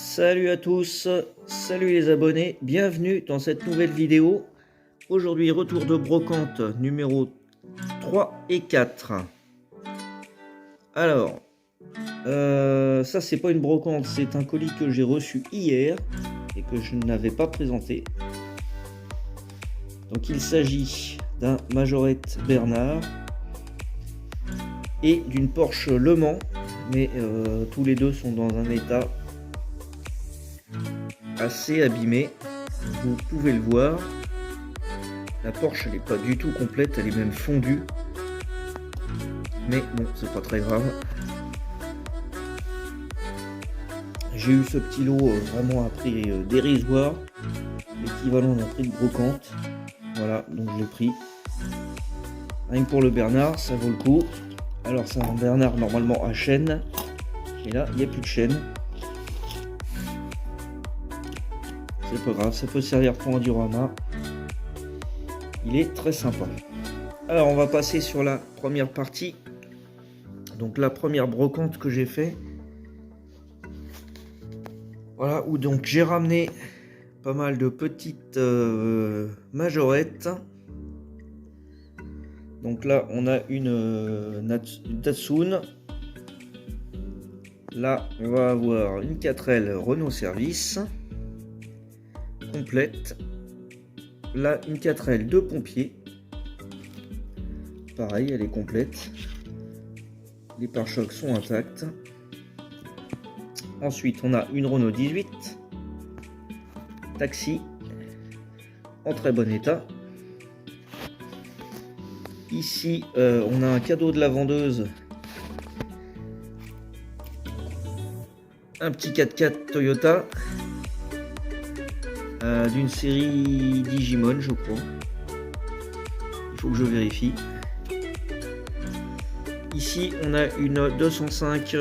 Salut à tous, salut les abonnés, bienvenue dans cette nouvelle vidéo. Aujourd'hui, retour de brocante numéro 3 et 4. Alors, ça c'est pas une brocante, c'est un colis que j'ai reçu hier et que je n'avais pas présenté. Donc il s'agit d'un Majorette Bernard et d'une Porsche Le Mans, mais tous les deux sont dans un état assez abîmé, vous pouvez le voir. La Porsche elle n'est pas du tout complète, elle est même fondue, mais bon, c'est pas très grave. J'ai eu ce petit lot vraiment à prix dérisoire, l'équivalent d'un prix de brocante. Voilà, donc je l'ai pris. Rien que pour le Bernard, ça vaut le coup. Alors c'est un Bernard normalement à chaîne, et là il n'y a plus de chaîne. C'est pas grave, ça peut servir pour un diorama. Il est très sympa. Alors on va passer sur la première partie. Donc la première brocante que j'ai fait. Voilà, où donc j'ai ramené pas mal de petites majorettes. Donc là on a une Datsun. Là on va avoir une 4L Renault Service complète. Là une 4L de pompier, pareil elle est complète, les pare-chocs sont intacts. Ensuite on a une Renault 18 taxi en très bon état. Ici on a un cadeau de la vendeuse, un petit 4x4 Toyota d'une série Digimon je crois, il faut que je vérifie. Ici on a une 205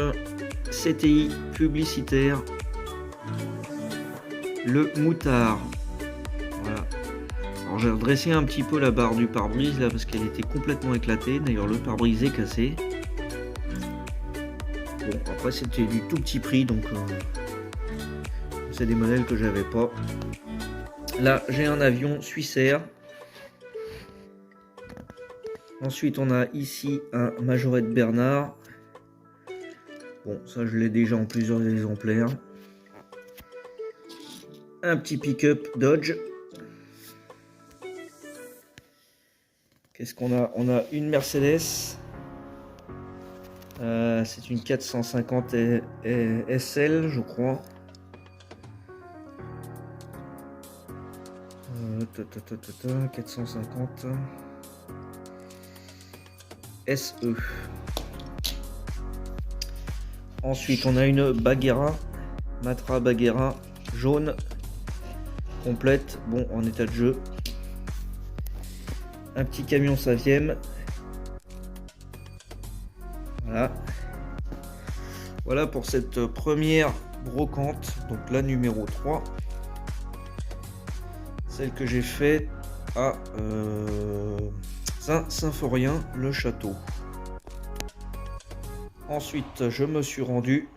CTI publicitaire, le moutard. Voilà. Alors j'ai redressé un petit peu la barre du pare-brise là parce qu'elle était complètement éclatée, d'ailleurs le pare-brise est cassé. Bon après c'était du tout petit prix, donc c'est des modèles que j'avais pas. Là j'ai un avion Suissair. Ensuite on a ici un Majorette Bernard. Bon ça je l'ai déjà en plusieurs exemplaires. Un petit pick-up Dodge. Qu'est-ce qu'on a? On a une Mercedes. C'est une 450 SL je crois. 450 SE. Ensuite on a une Baguera, Matra Baguera jaune complète, bon en état de jeu. Un petit camion 5e. Voilà pour cette première brocante, donc la numéro 3. Celle que j'ai faite à Saint-Symphorien, le château. Ensuite, je me suis rendu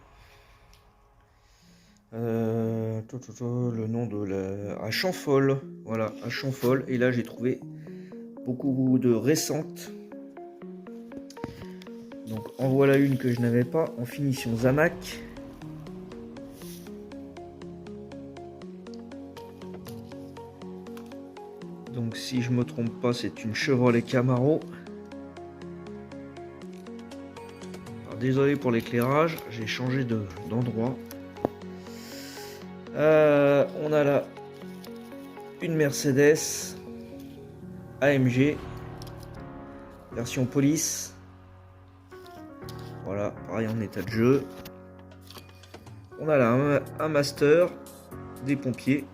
le nom de à Champfol. Voilà, à Champfol. Et là, j'ai trouvé beaucoup de récentes. Donc, en voilà une que je n'avais pas en finition Zamac. Donc si je me trompe pas, c'est une Chevrolet Camaro. Alors, désolé pour l'éclairage, j'ai changé d'endroit. On a là une Mercedes AMG version police. Voilà, pareil en état de jeu. On a là un Master des pompiers.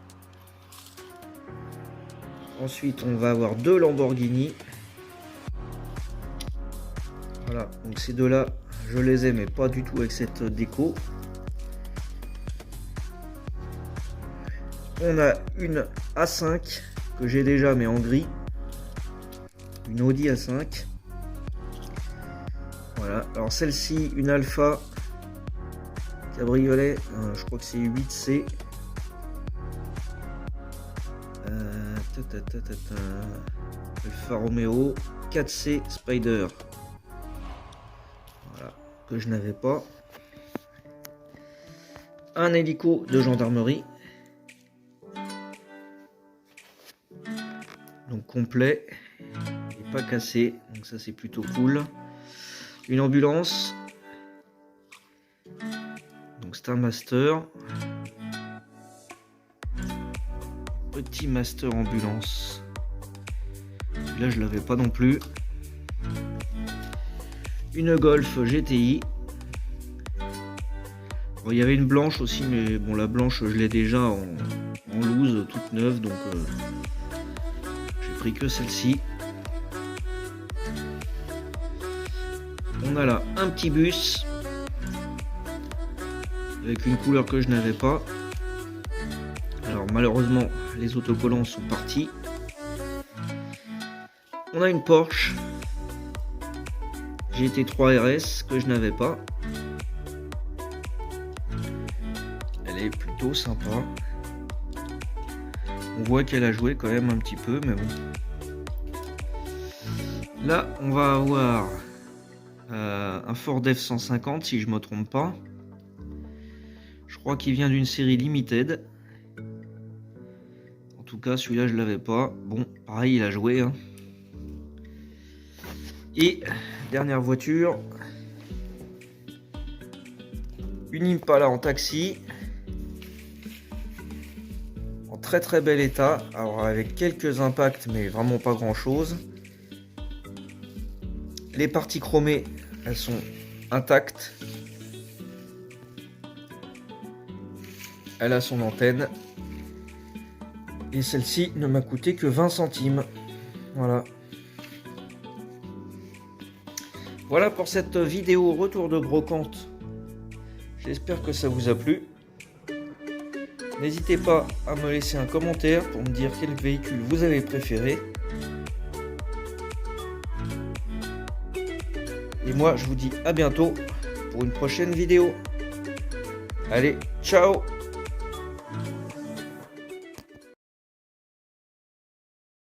Ensuite, on va avoir deux Lamborghini. Voilà, donc ces deux-là, je les ai, mais pas du tout avec cette déco. On a une A5 que j'ai déjà, mais en gris. Une Audi A5. Voilà, alors celle-ci, une Alpha cabriolet, je crois que c'est 8C. Alfa Romeo 4C Spider. Voilà, que je n'avais pas. Un hélico de gendarmerie. Donc complet et pas cassé. Donc ça c'est plutôt cool. Une ambulance. Donc c'est un master. Petit master ambulance. Là je l'avais pas non plus. Une Golf GTI. Bon, il y avait une blanche aussi, mais bon la blanche je l'ai déjà en loose, toute neuve, donc j'ai pris que celle-ci. On a là un petit bus avec une couleur que je n'avais pas. Alors malheureusement les autocollants sont partis. On a une Porsche GT3 RS que je n'avais pas. Elle est plutôt sympa. On voit qu'elle a joué quand même un petit peu, mais bon. Là on va avoir un Ford F-150 si je ne me trompe pas. Je crois qu'il vient d'une série limited. En tout cas celui-là je l'avais pas. Bon pareil il a joué hein. Et dernière voiture, une Impala en taxi, en très très bel état, alors avec quelques impacts mais vraiment pas grand chose. Les parties chromées elles sont intactes, elle a son antenne et celle-ci ne m'a coûté que 20 centimes. Voilà. Voilà pour cette vidéo retour de brocante. J'espère que ça vous a plu. N'hésitez pas à me laisser un commentaire pour me dire quel véhicule vous avez préféré. Et moi je vous dis à bientôt pour une prochaine vidéo. Allez, ciao!